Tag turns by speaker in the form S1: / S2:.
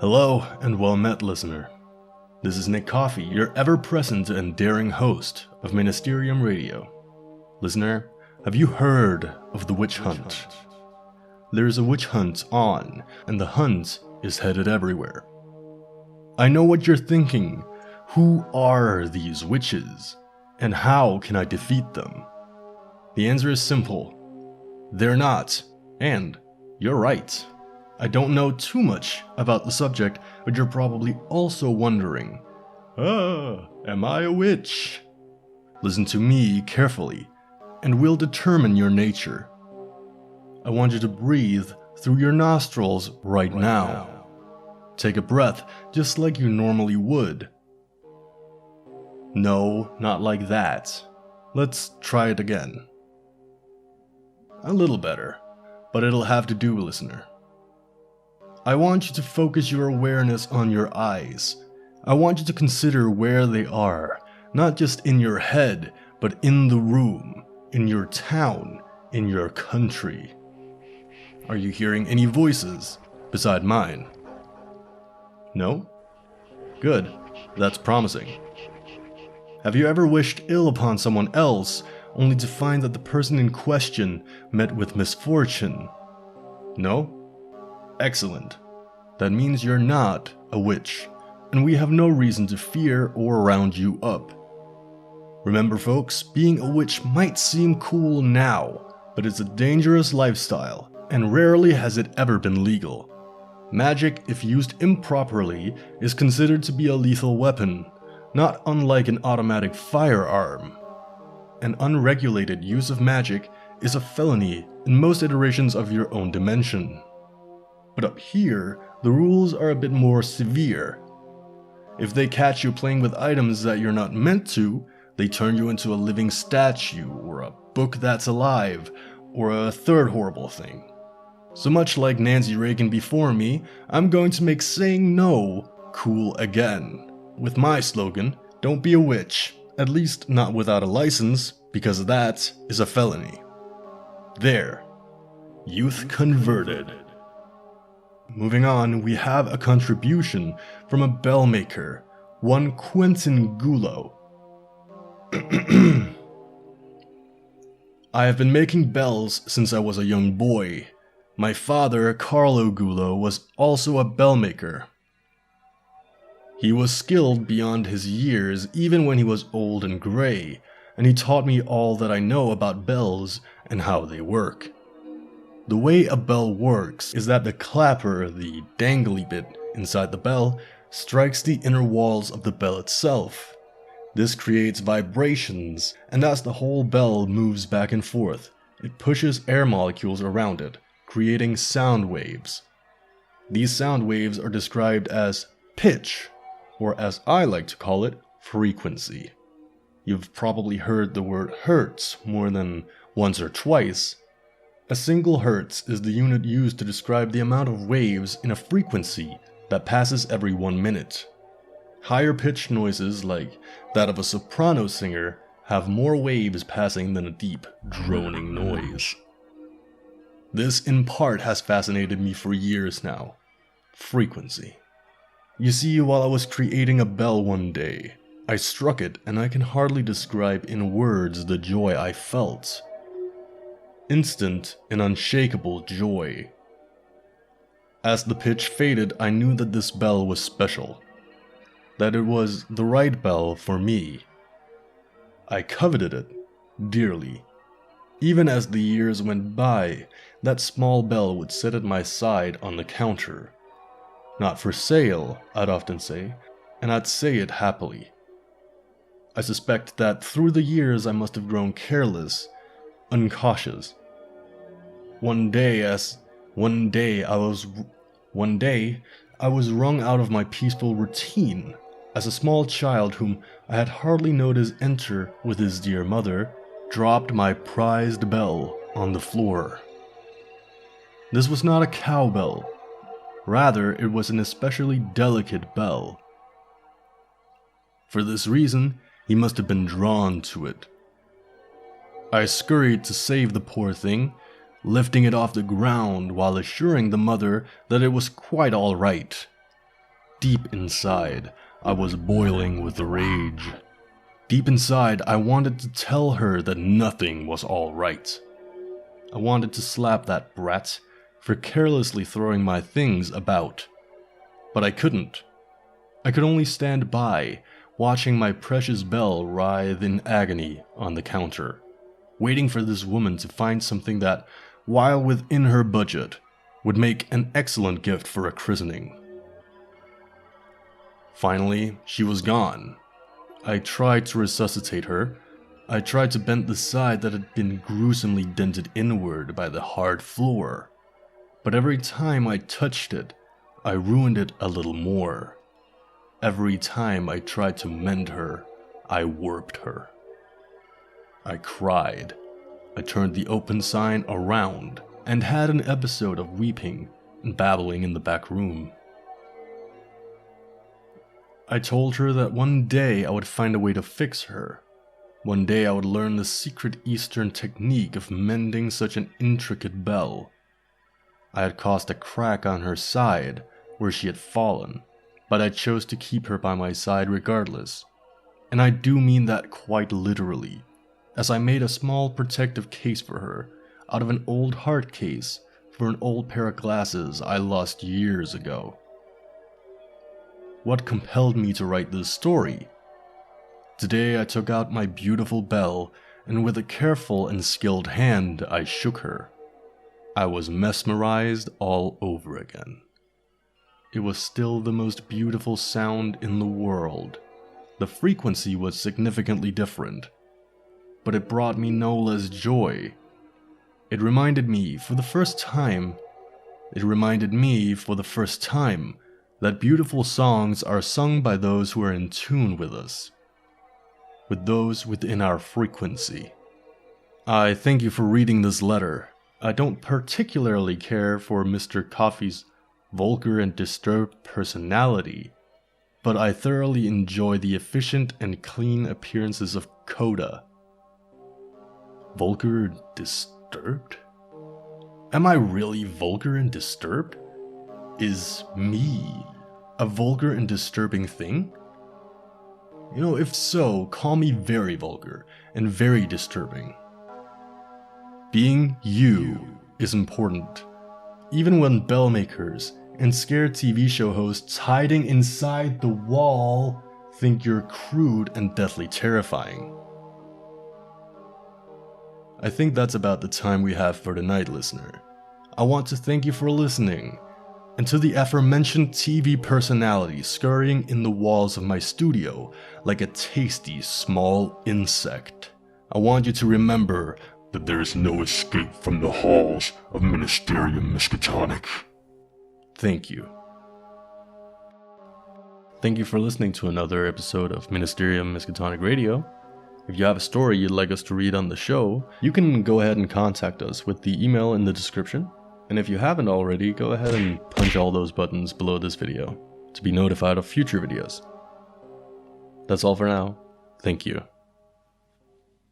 S1: Hello and well met, listener. This is Nik Coffee, your ever-present and daring host of Ministerium Radio. Listener, have you heard of the witch hunt? There's a witch hunt on, and the hunt is headed everywhere. I know what you're thinking. Who are these witches? And how can I defeat them? The answer is simple. They're not. And you're right. I don't know too much about the subject, but you're probably also wondering, am I a witch? Listen to me carefully, and we'll determine your nature. I want you to breathe through your nostrils right now. Take a breath just like you normally would. No, not like that. Let's try it again. A little better, but it'll have to do, listener. I want you to focus your awareness on your eyes. I want you to consider where they are, not just in your head, but in the room, in your town, in your country. Are you hearing any voices beside mine? No? Good, that's promising. Have you ever wished ill upon someone else, only to find that the person in question met with misfortune? No? Excellent. That means you're not a witch, and we have no reason to fear or round you up. Remember folks, being a witch might seem cool now, but it's a dangerous lifestyle, and rarely has it ever been legal. Magic, if used improperly, is considered to be a lethal weapon, not unlike an automatic firearm. An unregulated use of magic is a felony in most iterations of your own dimension. But up here, the rules are a bit more severe. If they catch you playing with items that you're not meant to, they turn you into a living statue, or a book that's alive, or a third horrible thing. So much like Nancy Reagan before me, I'm going to make saying no cool again. With my slogan, don't be a witch, at least not without a license, because that is a felony. There. Youth converted. Moving on, we have a contribution from a bell maker, one Quentin Gulo. I have been making bells since I was a young boy. My father, Carlo Gulo, was also a bell maker. He was skilled beyond his years even when he was old and gray, and he taught me all that I know about bells and how they work. The way a bell works is that the clapper, the dangly bit inside the bell, strikes the inner walls of the bell itself. This creates vibrations, and as the whole bell moves back and forth, it pushes air molecules around it, creating sound waves. These sound waves are described as pitch, or as I like to call it, frequency. You've probably heard the word hertz more than once or twice. A single hertz is the unit used to describe the amount of waves in a frequency that passes every 1 minute. Higher pitched noises, like that of a soprano singer, have more waves passing than a deep, droning noise. This in part has fascinated me for years now. Frequency. You see, while I was creating a bell one day, I struck it and I can hardly describe in words the joy I felt. Instant and unshakable joy. As the pitch faded, I knew that this bell was special. That it was the right bell for me. I coveted it, dearly. Even as the years went by, that small bell would sit at my side on the counter. Not for sale, I'd often say, and I'd say it happily. I suspect that through the years I must have grown careless, uncautious. One day I was wrung out of my peaceful routine as a small child whom I had hardly noticed enter with his dear mother dropped my prized bell on the floor. This was not a cowbell. Rather, it was an especially delicate bell. For this reason, he must have been drawn to it. I scurried to save the poor thing, lifting it off the ground while assuring the mother that it was quite alright. Deep inside, I was boiling with rage. Deep inside, I wanted to tell her that nothing was alright. I wanted to slap that brat for carelessly throwing my things about. But I couldn't. I could only stand by, watching my precious bell writhe in agony on the counter, waiting for this woman to find something that, while within her budget, would make an excellent gift for a christening. Finally, she was gone. I tried to resuscitate her. I tried to bend the side that had been gruesomely dented inward by the hard floor. But every time I touched it, I ruined it a little more. Every time I tried to mend her, I warped her. I cried. I turned the open sign around and had an episode of weeping and babbling in the back room. I told her that one day I would find a way to fix her. One day I would learn the secret Eastern technique of mending such an intricate bell. I had caused a crack on her side where she had fallen, but I chose to keep her by my side regardless. And I do mean that quite literally, as I made a small protective case for her out of an old heart case for an old pair of glasses I lost years ago. What compelled me to write this story? Today I took out my beautiful bell, and with a careful and skilled hand I shook her. I was mesmerized all over again. It was still the most beautiful sound in the world. The frequency was significantly different, but it brought me no less joy. It reminded me for the first time that beautiful songs are sung by those who are in tune with us, with those within our frequency. I thank you for reading this letter. I don't particularly care for Mr. Coffee's vulgar and disturbed personality, but I thoroughly enjoy the efficient and clean appearances of Coda. Vulgar and disturbed? Am I really vulgar and disturbed? Is me a vulgar and disturbing thing? You know, if so, call me very vulgar and very disturbing. Being you is important, even when bell makers and scared TV show hosts hiding inside the wall think you're crude and deathly terrifying. I think that's about the time we have for tonight, listener. I want to thank you for listening, and to the aforementioned TV personality scurrying in the walls of my studio like a tasty small insect. I want you to remember that there is no escape from the halls of Ministerium Miskatonic. Thank you. Thank you for listening to another episode of Ministerium Miskatonic Radio. If you have a story you'd like us to read on the show, you can go ahead and contact us with the email in the description. And if you haven't already, go ahead and punch all those buttons below this video to be notified of future videos. That's all for now. Thank you.